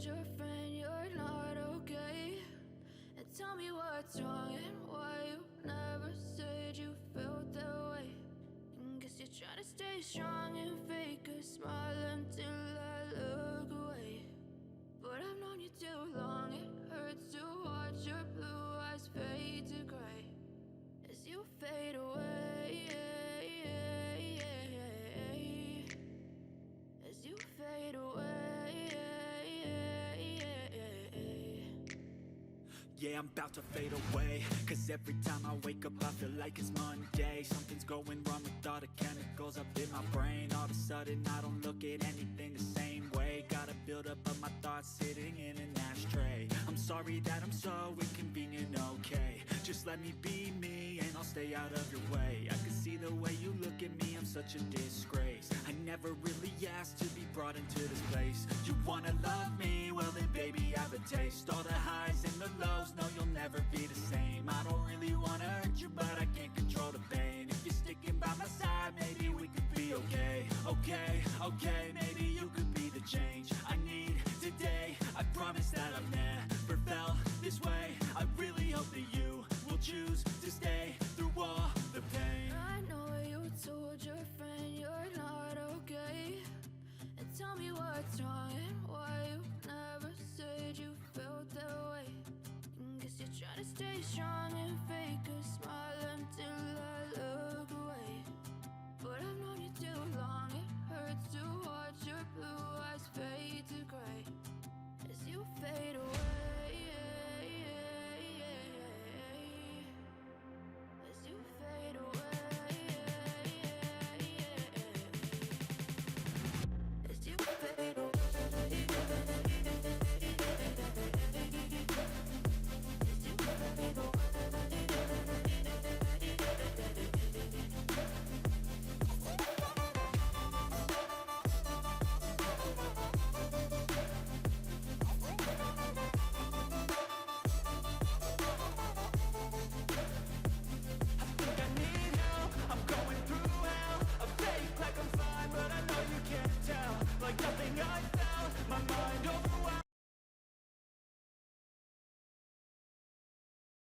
told your friend you're not okay? And tell me what's wrong and why you never said you felt that way. And guess you're trying to stay strong and fake a smile until I look away. But I've known you too long, it hurts to watch your blue eyes fade to gray as you fade away, as you fade away. Yeah, I'm about to fade away, 'cause every time I wake up I feel like it's Monday. Something's going wrong with all the chemicals up in my brain. All of a sudden I don't look at anything the same way. Got a buildup of my thoughts sitting in an ashtray. I'm sorry that I'm so inconvenient, okay? Just let me be me and I'll stay out of your way. I can see the way you look at me, I'm such a disgrace. I never really asked to be brought into this place. You wanna love me? Well then baby I have a taste. All the highs and the lows, no you'll never be the same. I don't really wanna hurt you but I can't control the pain. If you're sticking by my side maybe we could be okay. Okay, maybe you could be the change I need today. I promise that I've never felt this way. I really hope that you will choose to stay through all the pain. I know you told your friend you're not okay. And tell me what's wrong and why you never said you felt that way. And guess you're trying to stay strong and fake a smile